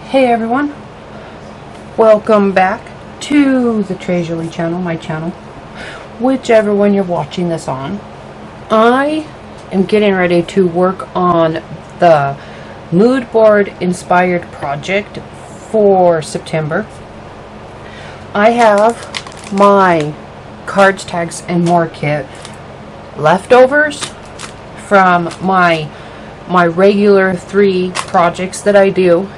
Hey everyone, welcome back to the Tres Jolie channel, my channel, whichever one you're watching this on. I am getting ready to work on the Moodboard inspired project for September. I have my cards, tags, and more kit leftovers from my regular 3 projects that I do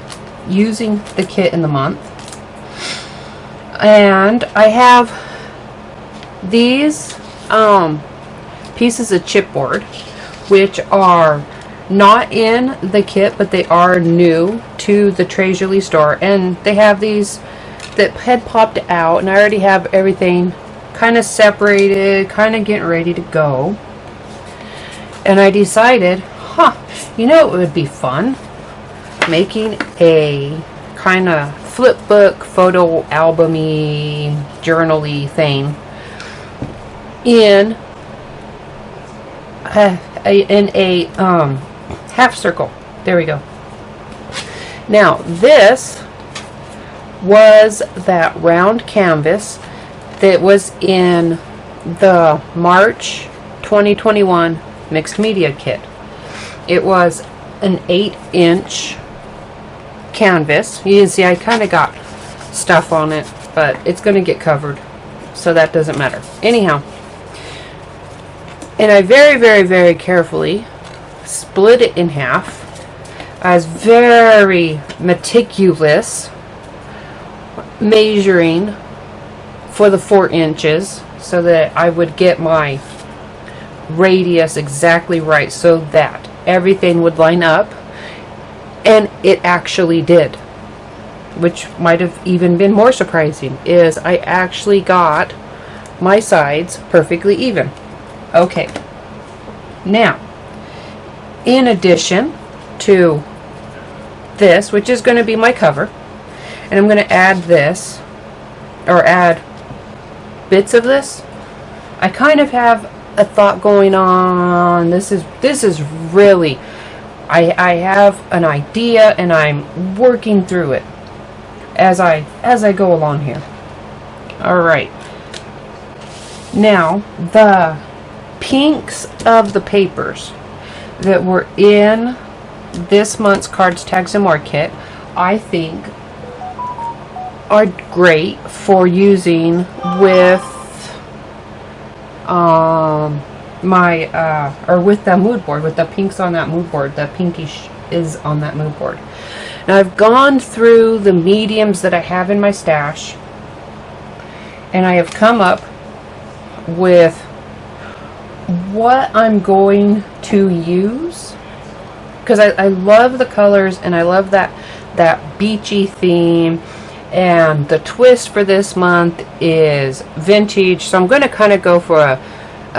using the kit in the month, and I have these pieces of chipboard which are not in the kit, but they are new to the Tres Jolie store, and they have these that had popped out, and I already have everything kind of separated, kind of getting ready to go. And I decided, you know, it would be fun making a kind of flip book, photo album-y, journal-y thing in a half circle. There we go. Now this was that round canvas that was in the March 2021 mixed media kit. It was an 8-inch canvas. You can see I kind of got stuff on it, but it's going to get covered, so that doesn't matter. Anyhow, and I very carefully split it in half. I was very meticulous measuring for the 4 inches so that I would get my radius exactly right, so that everything would line up. And it actually did, which might have even been more surprising, is I actually got my sides perfectly even. Okay, now in addition to this, which is going to be my cover, and I'm going to add this, or add bits of this, I kind of have a thought going on. This is really, I have an idea, and I'm working through it as I go along here. Alright, now the pinks of the papers that were in this month's Cards, Tags, and More kit, I think are great for using with with the mood board, with the pinks on that mood board. The pinkish is on that mood board. Now I've gone through the mediums that I have in my stash, and I have come up with what I'm going to use, because I love the colors, and I love that beachy theme. And the twist for this month is vintage, so I'm going to kind of go for a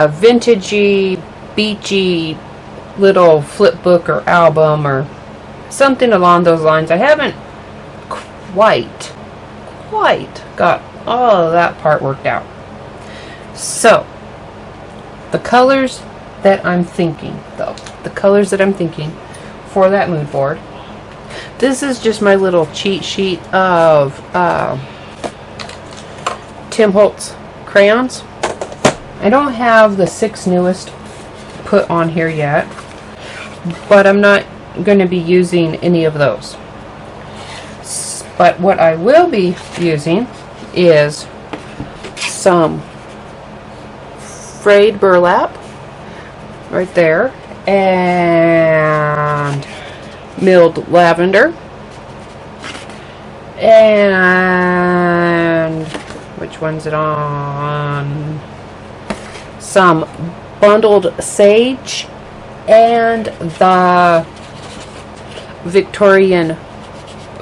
vintagey, beachy little flip book or album or something along those lines. I haven't quite got all of that part worked out. So the colors that I'm thinking, for that mood board, this is just my little cheat sheet of Tim Holtz crayons. I don't have the 6 newest put on here yet, but I'm not going to be using any of those. But what I will be using is some frayed burlap right there, and milled lavender, and which one's it on? Some bundled sage, and the Victorian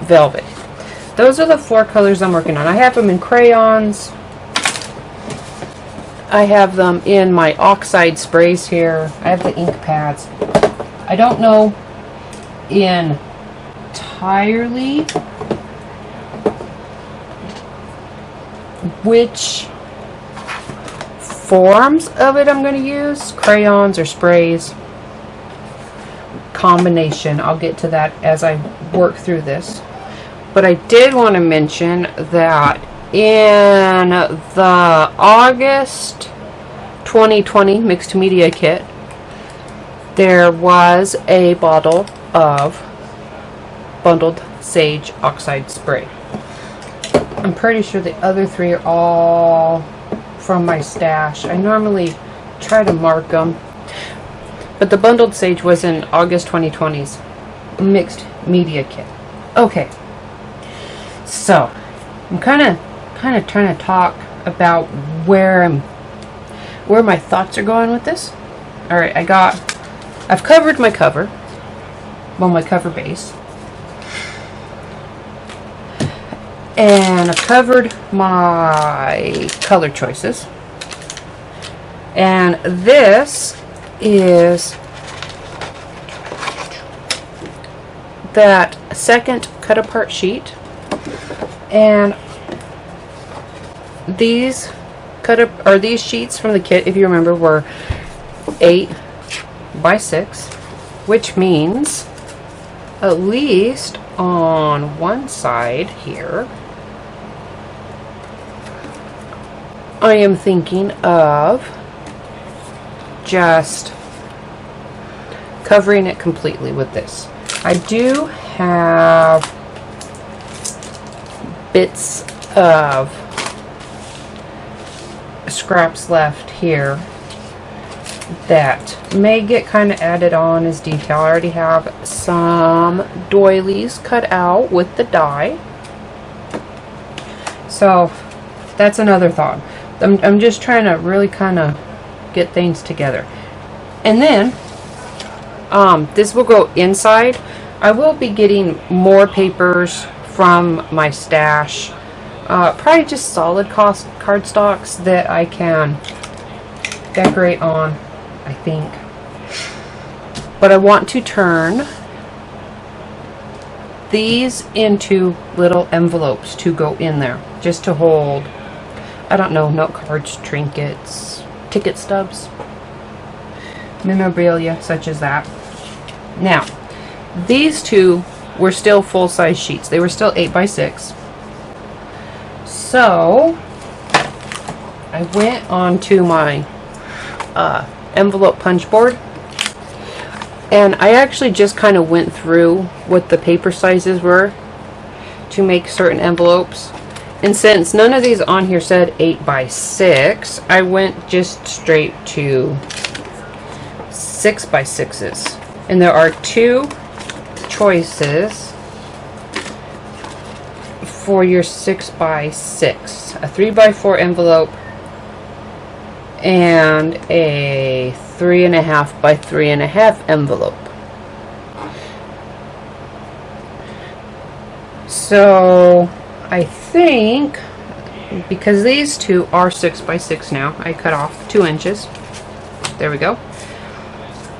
velvet. Those are the 4 colors I'm working on. I have them in crayons. I have them in my oxide sprays here. I have the ink pads. I don't know entirely which forms of it I'm going to use, crayons or sprays. combination. I'll get to that as I work through this. But I did want to mention that in the August 2020 mixed media kit, there was a bottle of bundled sage oxide spray. I'm pretty sure the other three are all from my stash. I normally try to mark them, but the bundled sage was in August 2020's mixed media kit. Okay, so I'm kind of trying to talk about where my thoughts are going with this. All right, I've covered my cover, well, my cover base, and I've covered my color choices, and this is that second cut apart sheet, and these these sheets from the kit, if you remember, were 8 by 6, which means at least on one side here I am thinking of just covering it completely with this. I do have bits of scraps left here that may get kind of added on as detail. I already have some doilies cut out with the die, so that's another thought. I'm just trying to really kind of get things together. And then this will go inside. I will be getting more papers from my stash, probably just solid cardstocks that I can decorate on, I think. But I want to turn these into little envelopes to go in there, just to hold, I don't know, note cards, trinkets, ticket stubs, memorabilia such as that. Now, these two were still full-size sheets. They were still 8 by 6. So I went onto my envelope punch board, and I actually just kind of went through what the paper sizes were to make certain envelopes. And since none of these on here said 8 by 6, I went just straight to 6 by 6s. And there are two choices for your 6 by 6. A 3 by 4 envelope and a 3.5 by 3.5 envelope. So I think, because these two are 6 by 6 now, I cut off 2 inches. There we go.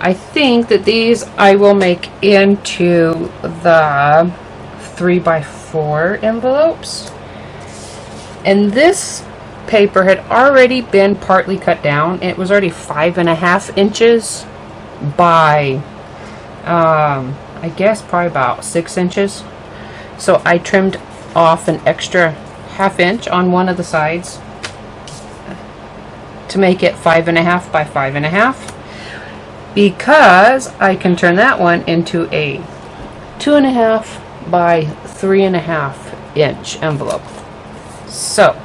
I think that these I will make into the 3 by 4 envelopes. And this paper had already been partly cut down. It was already 5.5 inches by, I guess probably about 6 inches. So I trimmed off an extra 1/2 inch on one of the sides to make it 5.5 by 5.5, because I can turn that one into a 2.5 by 3.5 inch envelope. So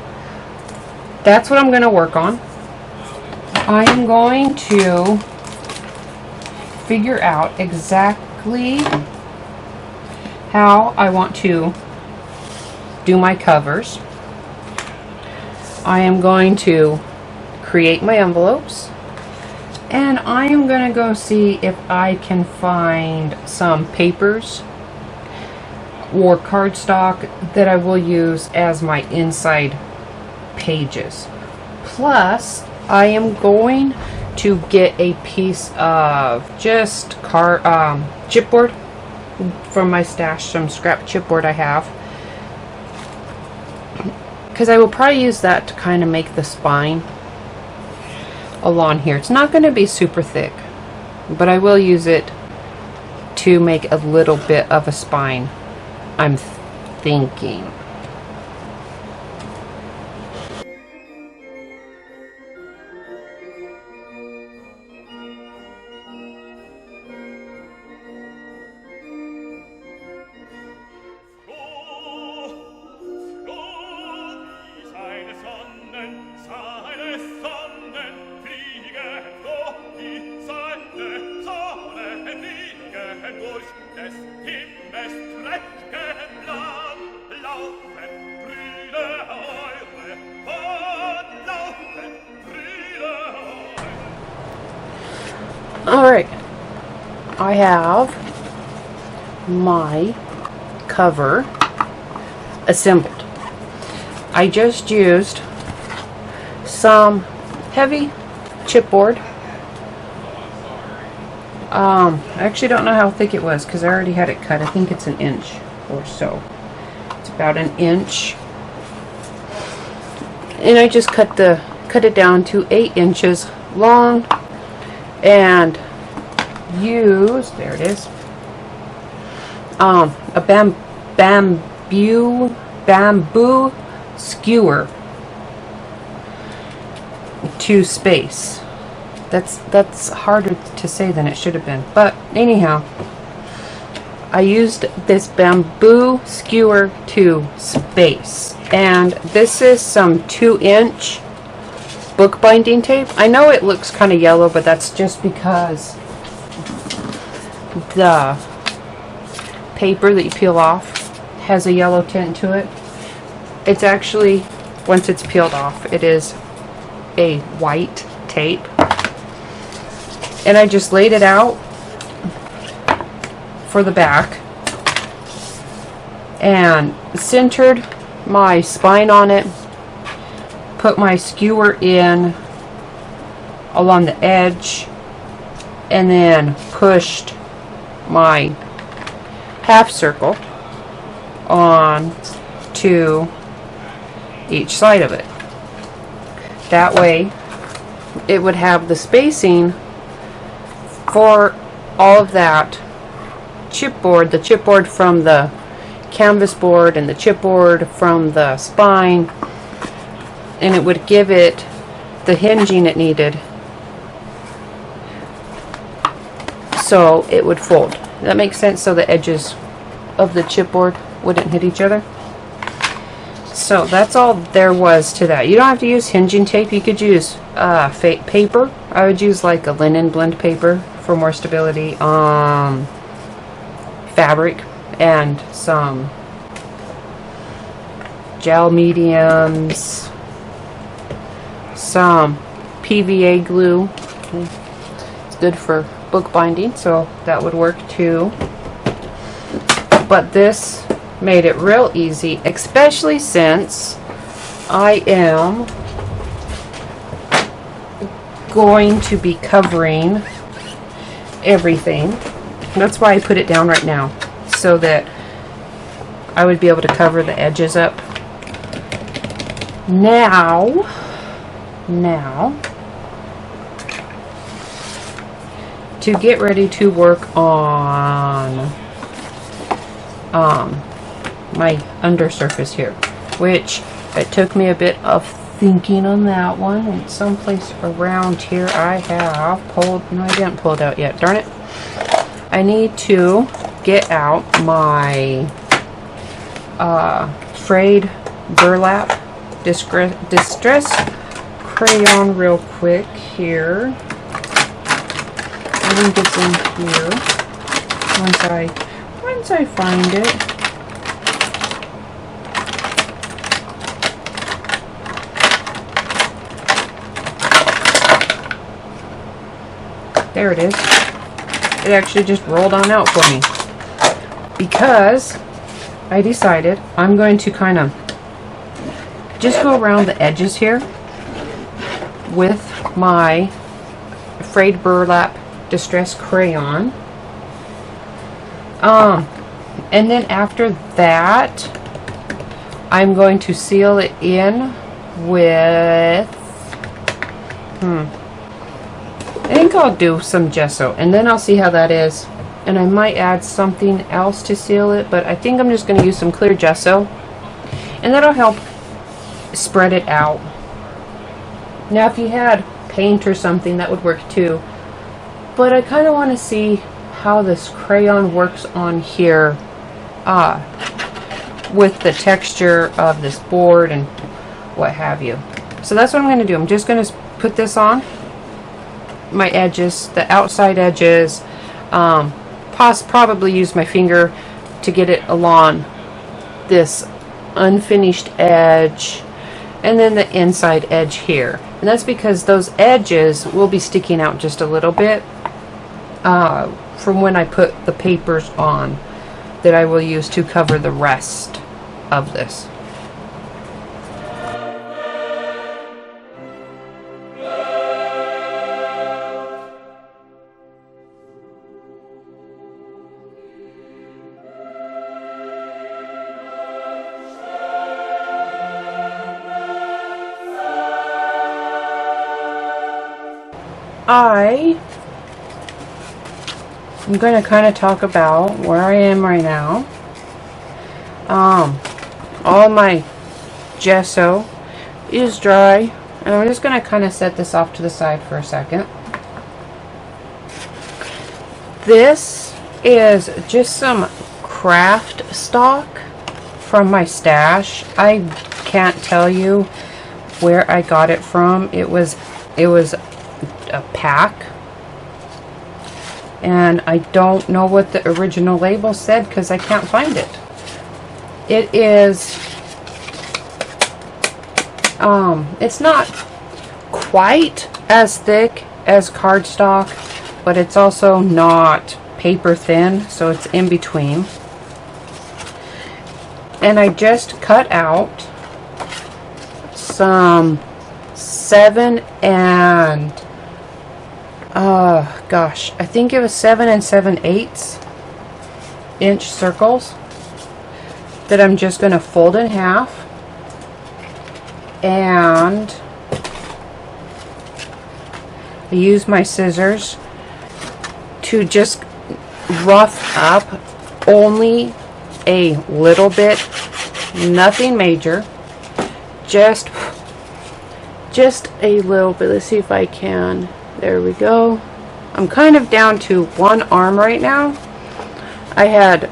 that's what I'm going to work on. I am going to figure out exactly how I want to do my covers. I am going to create my envelopes, and I am going to go see if I can find some papers or cardstock that I will use as my inside pages. Plus, I am going to get a piece of just chipboard from my stash, some scrap chipboard I have, because I will probably use that to kind of make the spine along here. It's not going to be super thick, but I will use it to make a little bit of a spine, I'm thinking. Alright, I have my cover assembled. I just used some heavy chipboard. I actually don't know how thick it was because I already had it cut. I think it's an inch or so. It's about an inch. And I just cut it down to 8 inches long and use, there it is, a bamboo skewer to space. That's harder to say than it should have been, but anyhow, I used this bamboo skewer to space, and this is some 2-inch bookbinding tape. I know it looks kind of yellow, but that's just because the paper that you peel off has a yellow tint to it. It's actually, once it's peeled off, it is a white tape. And I just laid it out for the back and centered my spine on it, put my skewer in along the edge, and then pushed my half circle on to each side of it. That way it would have the spacing for all of that chipboard, the chipboard from the canvas board and the chipboard from the spine, and it would give it the hinging it needed so it would fold. That makes sense, so the edges of the chipboard wouldn't hit each other. So that's all there was to that. You don't have to use hinging tape. You could use paper. I would use like a linen blend paper for more stability, fabric, and some gel mediums, some PVA glue. It's good for bookbinding, so that would work too. But this made it real easy, especially since I am going to be covering everything. That's why I put it down right now, so that I would be able to cover the edges up. Now to get ready to work on my undersurface here, which it took me a bit of thinking on that one, and someplace around here I have pulled, no, I didn't pull it out yet, darn it. I need to get out my frayed burlap distress crayon real quick here. I think it's in here once I find it. There it is. It actually just rolled on out for me, because I decided I'm going to kind of just go around the edges here with my frayed burlap distress crayon. And then after that, I'm going to seal it in with I think I'll do some gesso, and then I'll see how that is and I might add something else to seal it, but I think I'm just going to use some clear gesso, and that'll help spread it out. Now if you had paint or something, that would work too, but I kind of want to see how this crayon works on here with the texture of this board and what have you. So that's what I'm going to do. I'm just going to put this on my edges, the outside edges, probably use my finger to get it along this unfinished edge, and then the inside edge here. And that's because those edges will be sticking out just a little bit from when I put the papers on that I will use to cover the rest of this. I'm going to kind of talk about where I am right now. All my gesso is dry, and I'm just going to kind of set this off to the side for a second. This is just some craft stock from my stash. I can't tell you where I got it from. It was a pack, and I don't know what the original label said because I can't find it. It is it's not quite as thick as cardstock, but it's also not paper thin, so it's in between. And I just cut out some 7 and gosh, I think it was 7 7/8 inch circles that I'm just going to fold in half, and I use my scissors to just rough up only a little bit, nothing major, just a little bit. Let's see if I can. There we go. I'm kind of down to one arm right now. I had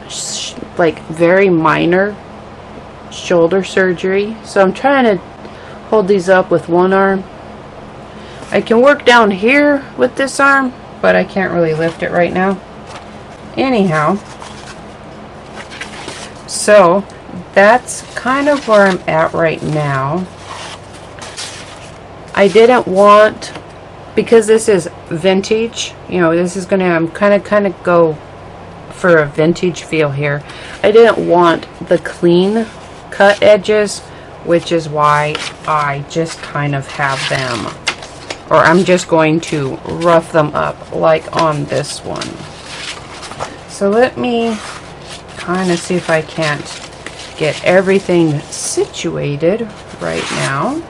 like very minor shoulder surgery, so I'm trying to hold these up with one arm. I can work down here with this arm, but I can't really lift it right now. Anyhow, so that's kind of where I'm at right now. I didn't want, because this is vintage, you know, this is gonna, I'm kind of go for a vintage feel here. I didn't want the clean cut edges, which is why I just kind of have them, or I'm just going to rough them up like on this one. So let me kind of see if I can't get everything situated right now,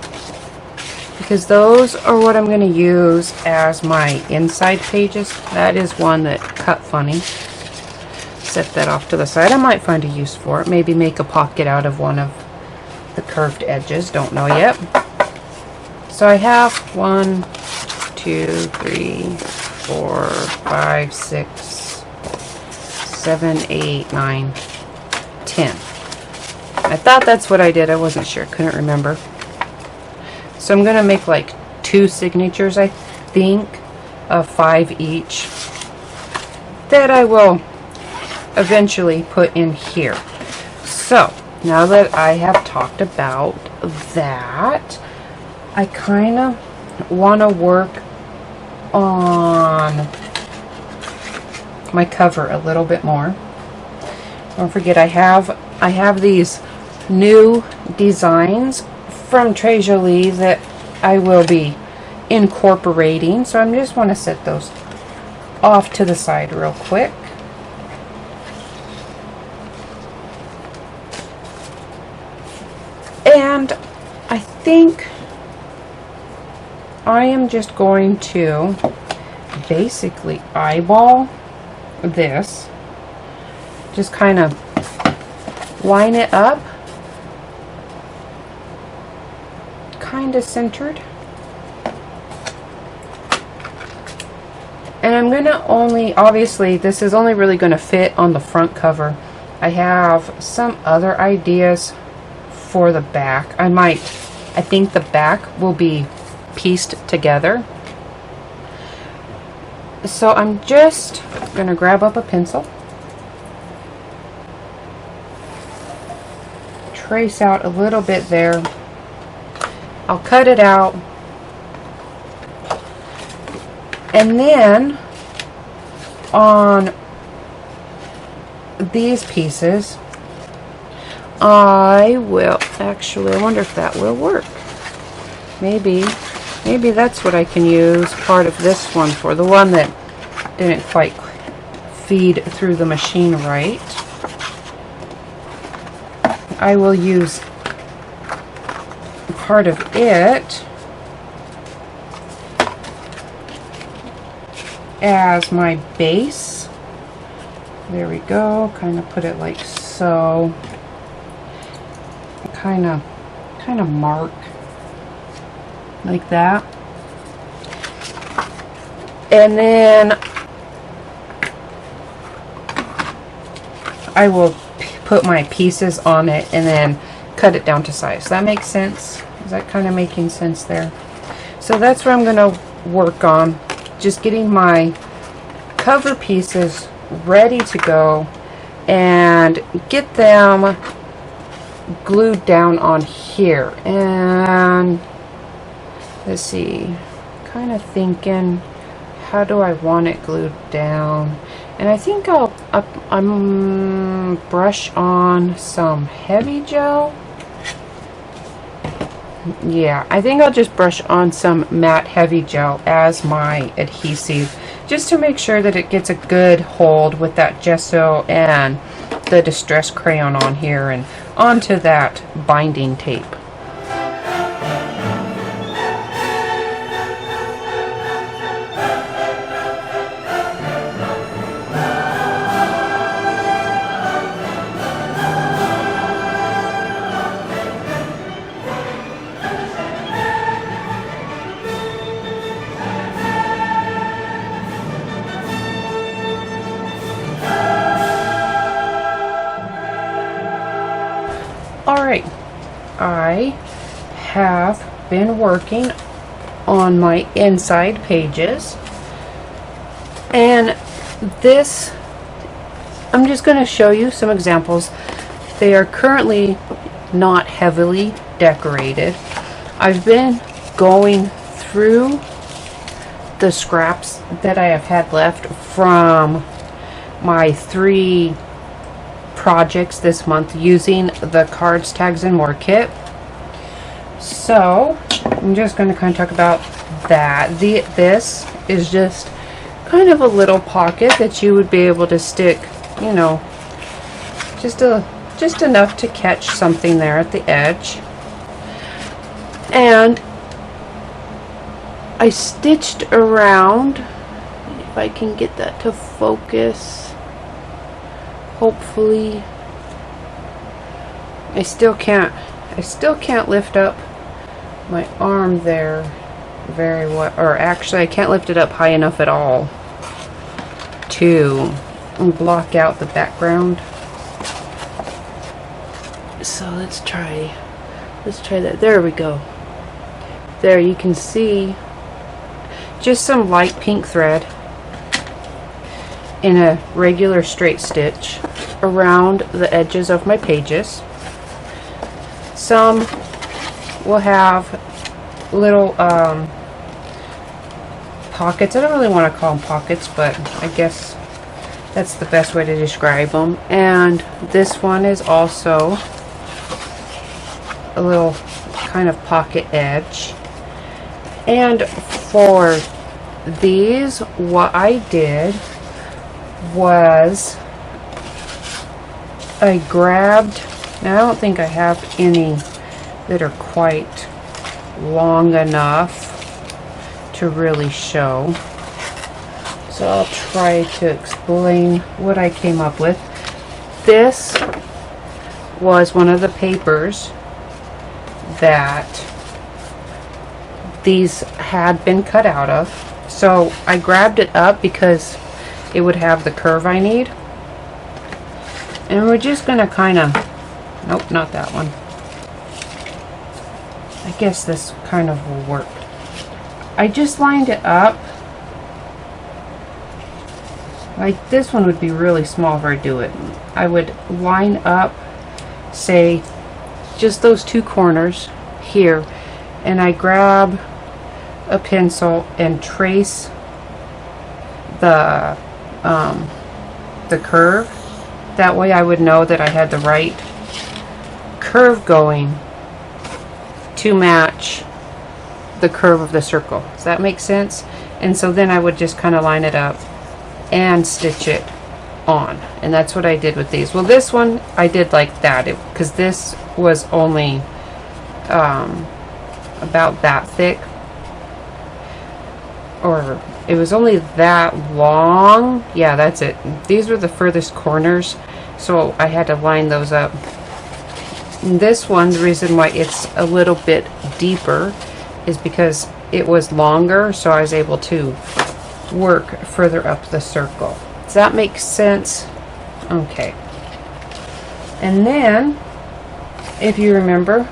because those are what I'm going to use as my inside pages. That is one that cut funny. Set that off to the side. I might find a use for it. Maybe make a pocket out of one of the curved edges. Don't know yet. So I have 1, 2, 3, 4, 5, 6, 7, 8, 9, 10. I thought that's what I did. I wasn't sure. Couldn't remember. So I'm going to make like 2 signatures, I think, of 5 each, that I will eventually put in here. So now that I have talked about that, I kind of want to work on my cover a little bit more. Don't forget, I have these new designs from Tres Jolie that I will be incorporating, so I just want to set those off to the side real quick. And I think I am just going to basically eyeball this. Just kind of line it up, kind of centered. And I'm going to only, obviously this is only really going to fit on the front cover. I have some other ideas for the back. I think the back will be pieced together. So I'm just going to grab up a pencil, trace out a little bit there. I'll cut it out, and then on these pieces I will actually, I wonder if that will work. Maybe that's what I can use part of this one for, the one that didn't quite feed through the machine right. I will use part of it as my base. There we go. Kind of put it like so. Kind of mark like that. And then I will put my pieces on it and then cut it down to size. That makes sense? Is that kind of making sense there? So that's what I'm going to work on. Just getting my cover pieces ready to go and get them glued down on here. And let's see, kind of thinking, how do I want it glued down? And I think I'm brush on some heavy gel. Yeah, I think I'll just brush on some matte heavy gel as my adhesive, just to make sure that it gets a good hold with that gesso and the Distress crayon on here and onto that binding tape. Alright, I have been working on my inside pages, and this, I'm just going to show you some examples. They are currently not heavily decorated. I've been going through the scraps that I have had left from my 3 projects this month using the Cards, Tags, and More kit. So I'm just going to kind of talk about that. This is just kind of a little pocket that you would be able to stick, you know, just enough to catch something there at the edge. And I stitched around, if I can get that to focus. Hopefully. I still can't lift up my arm there very well, or actually I can't lift it up high enough at all to block out the background. So let's try that. There we go. There you can see just some light pink thread in a regular straight stitch around the edges of my pages. Some will have little pockets. I don't really want to call them pockets, but I guess that's the best way to describe them. And this one is also a little kind of pocket edge. And for these, what I did was I grabbed, now I don't think I have any that are quite long enough to really show, So I'll try to explain what I came up with. This was one of the papers that these had been cut out of. So I grabbed it up because it would have the curve I need. And we're just going to kind of, nope, not that one. I guess this kind of will work. I just lined it up. Like this one would be really small if I do it. I would line up, say, just those two corners here, and I grab a pencil and trace the curve. That way I would know that I had the right curve going to match the curve of the circle. Does that make sense? And so then I would just kind of line it up and stitch it on. And that's what I did with these. Well, this one I did like that because this was only about that thick, or it was only that long. Yeah, that's it. These were the furthest corners, so I had to line those up. And this one, the reason why it's a little bit deeper is because it was longer, so I was able to work further up the circle. Does that make sense? Okay. And then, if you remember,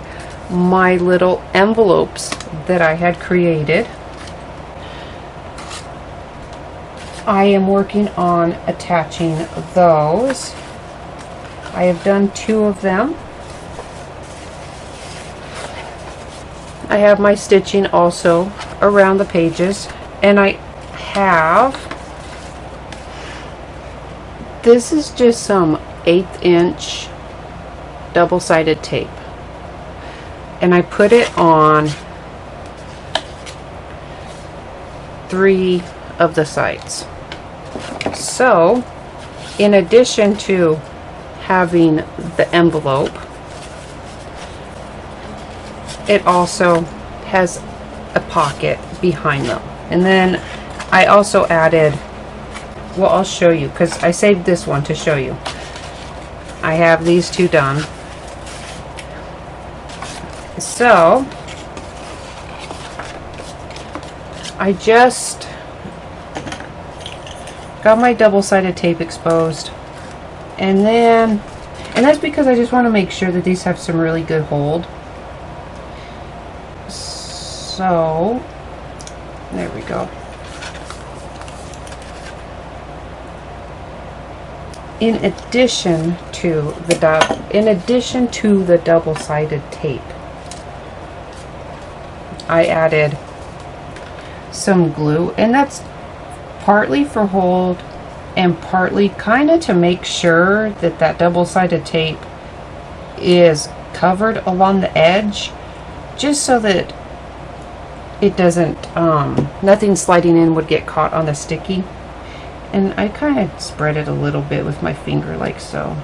my little envelopes that I had created, I am working on attaching those. I have done 2 of them. I have my stitching also around the pages, and I have, this is just some 1/8 inch double-sided tape, and I put it on 3 of the sides. So in addition to having the envelope, it also has a pocket behind them. And then I also added, well, I'll show you because I saved this one to show you. I have these 2 done. So I just got my double-sided tape exposed, and that's because I just want to make sure that these have some really good hold. So there we go. In addition to the double-sided tape, I added some glue, and that's partly for hold and partly kind of to make sure that that double-sided tape is covered along the edge, just so that it doesn't, nothing sliding in would get caught on the sticky. And I kind of spread it a little bit with my finger like so.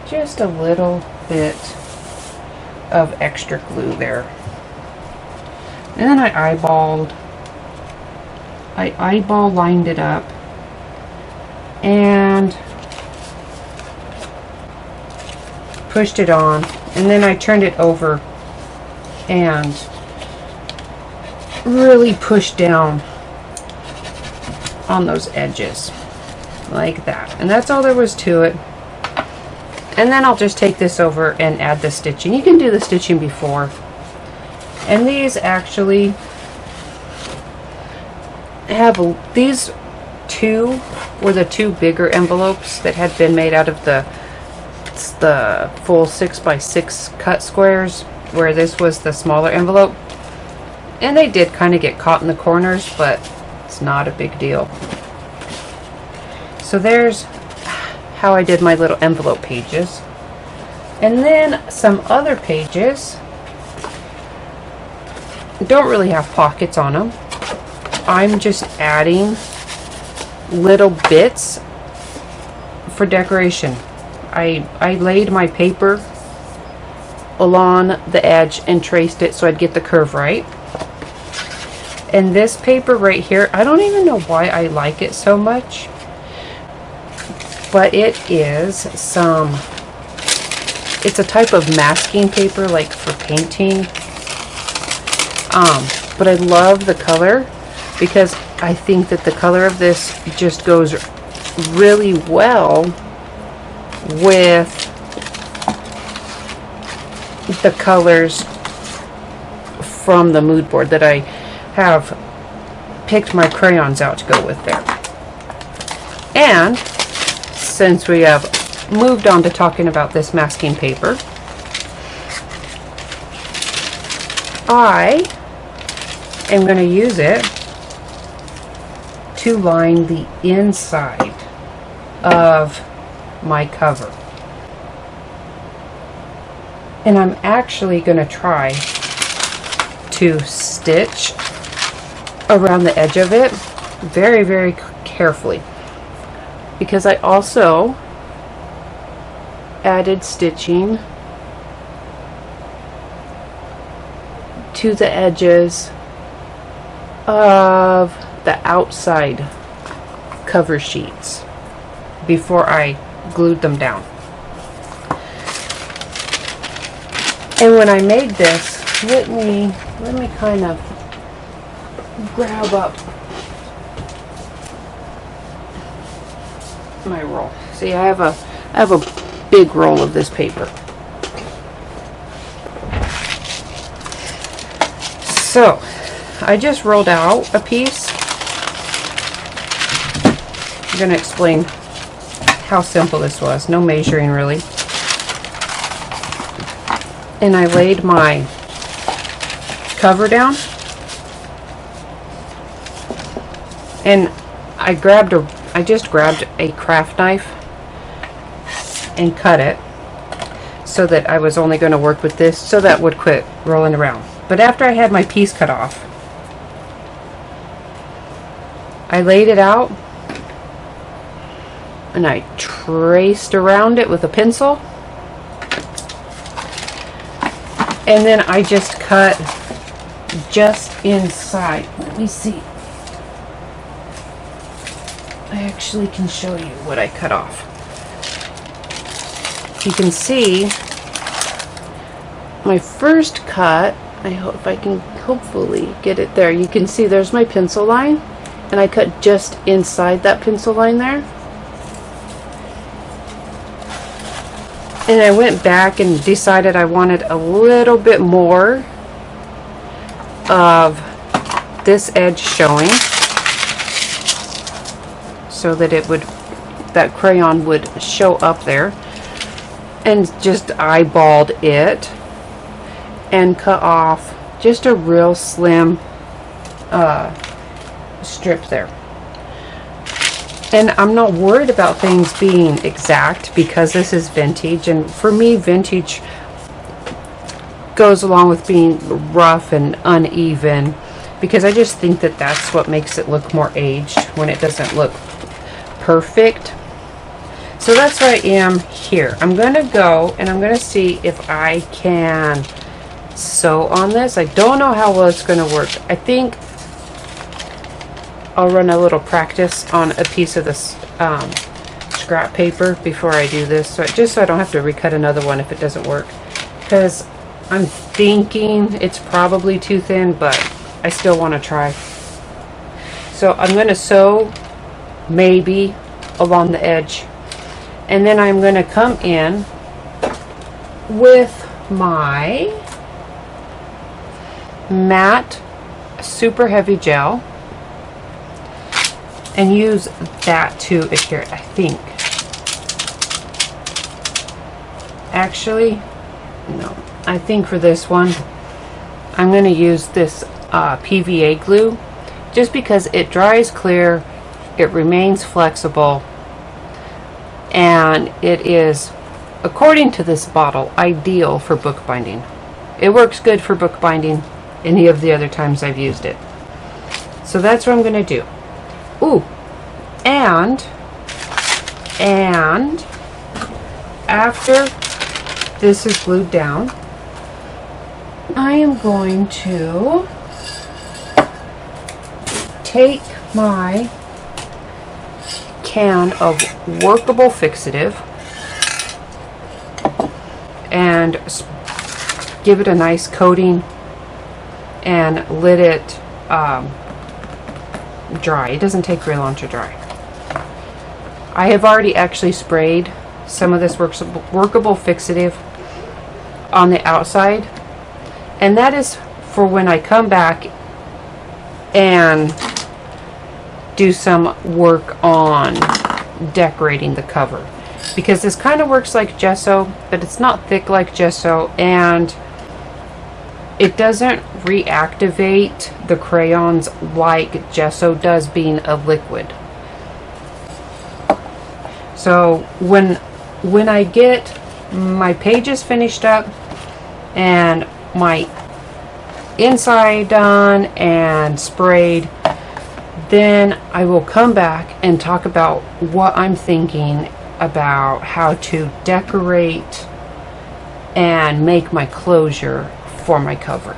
Just a little bit of extra glue there. And then I eyeball lined it up and pushed it on, and then I turned it over and really pushed down on those edges like that. And that's all there was to it. And then I'll just take this over and add the stitching. You can do the stitching before. And these actually have, these 2 were the 2 bigger envelopes that had been made out of the full 6x6 cut squares, where this was the smaller envelope. And they did kind of get caught in the corners, but it's not a big deal. So there's how I did my little envelope pages. And then some other pages don't really have pockets on them. I'm just adding little bits for decoration. I laid my paper along the edge and traced it so I'd get the curve right. And this paper right here, I don't even know why I like it so much, but it is it's a type of masking paper, like for painting. But I love the color because I think that the color of this just goes really well with the colors from the mood board that I have picked my crayons out to go with there. And since we have moved on to talking about this masking paper, I am going to use it to line the inside of my cover. And I'm actually going to try to stitch around the edge of it very, very carefully, because I also added stitching to the edges of the outside cover sheets before I glued them down. And when I made this, let me kind of grab up my roll. See, I have a big roll of this paper. So I just rolled out a piece. I'm going to explain how simple this was. No measuring really. And I laid my cover down, and I just grabbed a craft knife and cut it so that I was only going to work with this, so that would quit rolling around. But after I had my piece cut off, I laid it out and I traced around it with a pencil, and then I just cut just inside. Let me see. I actually can show you what I cut off. You can see my first cut. I hope if I can hopefully get it there. You can see there's my pencil line, and I cut just inside that pencil line there. And I went back and decided I wanted a little bit more of this edge showing, so that that crayon would show up there, and just eyeballed it and cut off just a real slim strip there. And I'm not worried about things being exact because this is vintage, and for me vintage goes along with being rough and uneven, because I just think that that's what makes it look more aged when it doesn't look perfect. So that's where I am here. I'm going to go and I'm going to see if I can sew on this. I don't know how well it's going to work. I think I'll run a little practice on a piece of this scrap paper before I do this, so just so I don't have to recut another one if it doesn't work, because I'm thinking it's probably too thin, but I still want to try. So I'm going to sew maybe along the edge, and then I'm going to come in with my matte super heavy gel and use that to adhere. I think actually no, I think for this one I'm going to use this PVA glue, just because it dries clear, it remains flexible, and it is, according to this bottle, ideal for bookbinding. It works good for bookbinding any of the other times I've used it. So that's what I'm going to do. Ooh, and after this is glued down, I am going to take my can of workable fixative and give it a nice coating and let it dry. It doesn't take very long to dry. I have already actually sprayed some of this workable fixative on the outside, and that is for when I come back and do some work on decorating the cover, because this kind of works like gesso, but it's not thick like gesso, and it doesn't reactivate the crayons like gesso does, being a liquid. So when I get my pages finished up and my inside done and sprayed, then I will come back and talk about what I'm thinking about how to decorate and make my closure for my cover.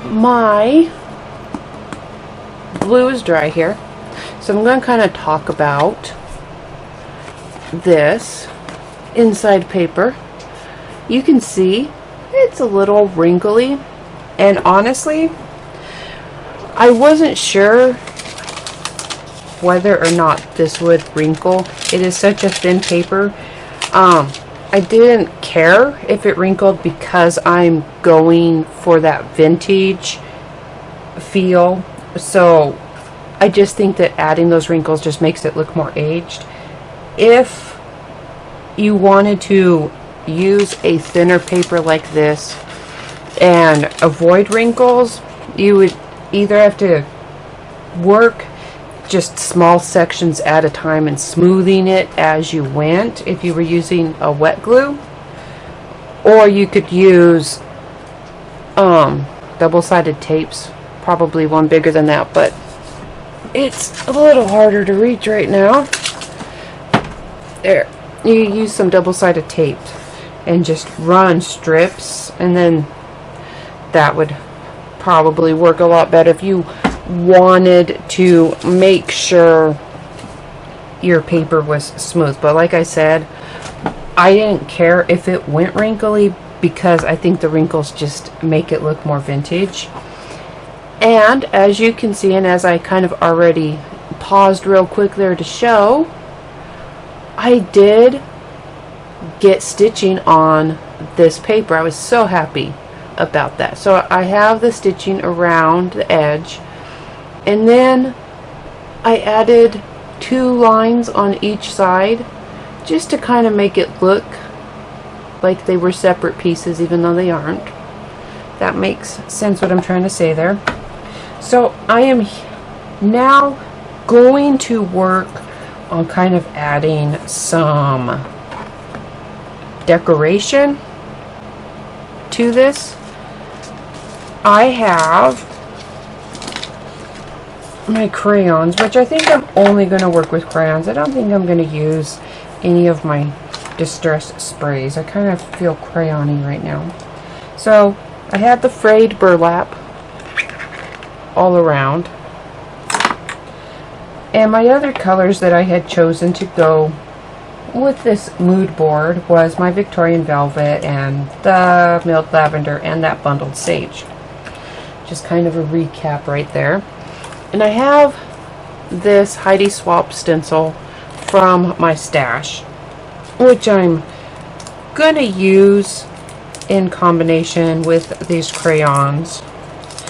My glue is dry here, so I'm going to kind of talk about this inside paper. You can see it's a little wrinkly, and honestly, I wasn't sure whether or not this would wrinkle. It is such a thin paper. I didn't care if it wrinkled because I'm going for that vintage feel. So I just think that adding those wrinkles just makes it look more aged. If you wanted to use a thinner paper like this and avoid wrinkles, you would either have to work just small sections at a time and smoothing it as you went if you were using a wet glue, or you could use double-sided tapes, probably one bigger than that, but it's a little harder to reach right now. There, you use some double-sided tape and just run strips, and then that would probably work a lot better if you wanted to make sure your paper was smooth. But like I said, I didn't care if it went wrinkly because I think the wrinkles just make it look more vintage. And as you can see, and as I kind of already paused real quick there to show, I did get stitching on this paper. I was so happy about that. So I have the stitching around the edge, and then I added 2 lines on each side just to kind of make it look like they were separate pieces, even though they aren't. That makes sense what I'm trying to say there. So I am now going to work on kind of adding some decoration to this. I have my crayons, which I think I'm only going to work with crayons. I don't think I'm going to use any of my distress sprays. I kind of feel crayon-y right now. So I had the frayed burlap all around, and my other colors that I had chosen to go with this mood board was my Victorian Velvet and the milled lavender and that bundled sage. Just kind of a recap right there. And I have this Heidi Swapp stencil from my stash, which I'm going to use in combination with these crayons.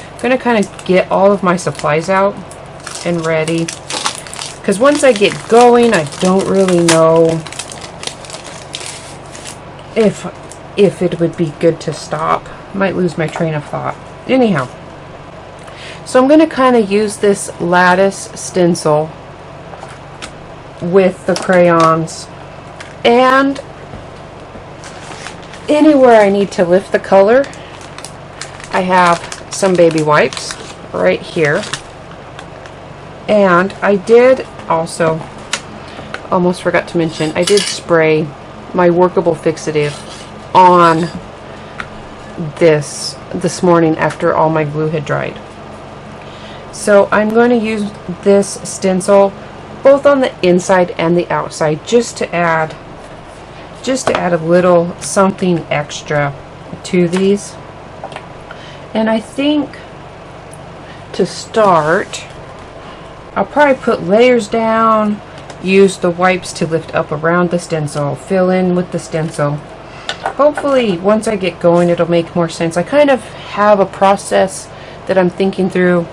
I'm going to kind of get all of my supplies out and ready, because once I get going, I don't really know if it would be good to stop. Might lose my train of thought. Anyhow, so I'm going to kind of use this lattice stencil with the crayons, and anywhere I need to lift the color, I have some baby wipes right here. And I did also almost forgot to mention, I did spray my workable fixative on this morning after all my glue had dried. So I'm going to use this stencil both on the inside and the outside just to add a little something extra to these. And I think to start, I'll probably put layers down, use the wipes to lift up around the stencil, fill in with the stencil. Hopefully once I get going it'll make more sense. I kind of have a process that I'm thinking through,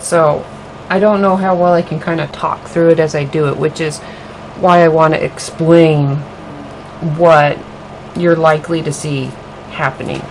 so I don't know how well I can kind of talk through it as I do it, which is why I want to explain what you're likely to see happening.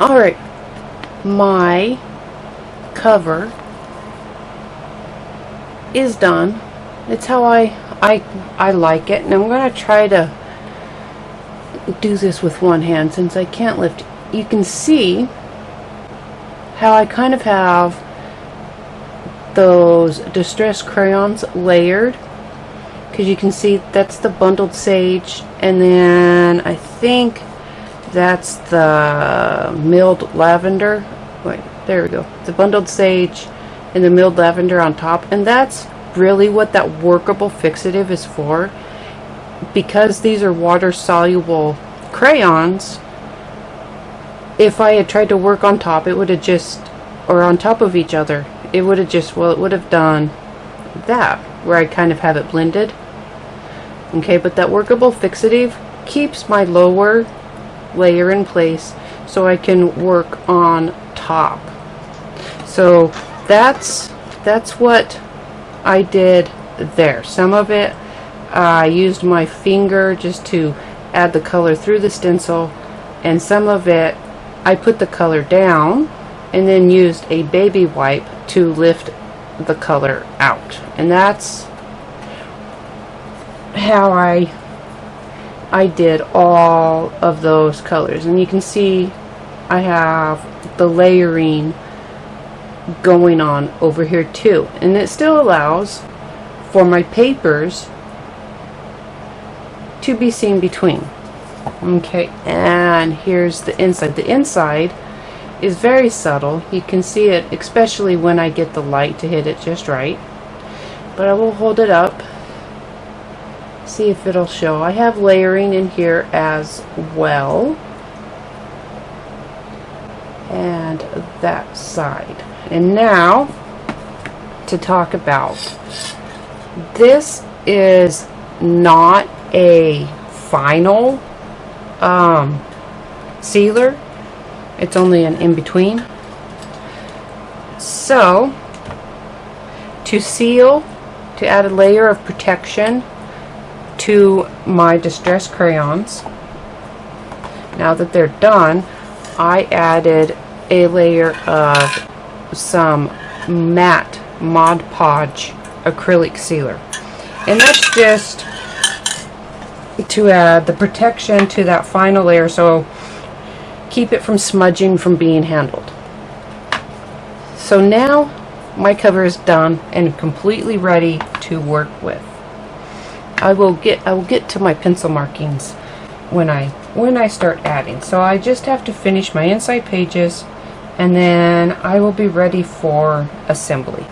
Alright, my cover is done. It's how I like it, and I'm going to try to do this with one hand since I can't lift. You can see how I kind of have those distress crayons layered, because you can see that's the bundled sage, and then I think that's the milled lavender. Wait, there we go. The bundled sage and the milled lavender on top, and that's really what that workable fixative is for. Because these are water soluble crayons, if I had tried to work on top, it would have just, or on top of each other, it would have just, well, it would have done that, where I kind of have it blended. Okay, but that workable fixative keeps my lower layer in place so I can work on top. So that's what I did there. Some of it I used my finger just to add the color through the stencil, and some of it I put the color down and then used a baby wipe to lift the color out. And that's how I did all of those colors. And you can see I have the layering going on over here too, and it still allows for my papers to be seen between. Okay, and here's the inside. The inside is very subtle. You can see it, especially when I get the light to hit it just right. But I will hold it up, see if it'll show. I have layering in here as well, and that side. And now to talk about, this is not a final sealer, it's only an in-between. So to seal, to add a layer of protection to my distress crayons, now that they're done, I added a layer of some matte Mod Podge acrylic sealer, and that's just to add the protection to that final layer, so keep it from smudging from being handled. So now my cover is done and completely ready to work with. I will get to my pencil markings when I start adding. So I just have to finish my inside pages, and then I will be ready for assembly.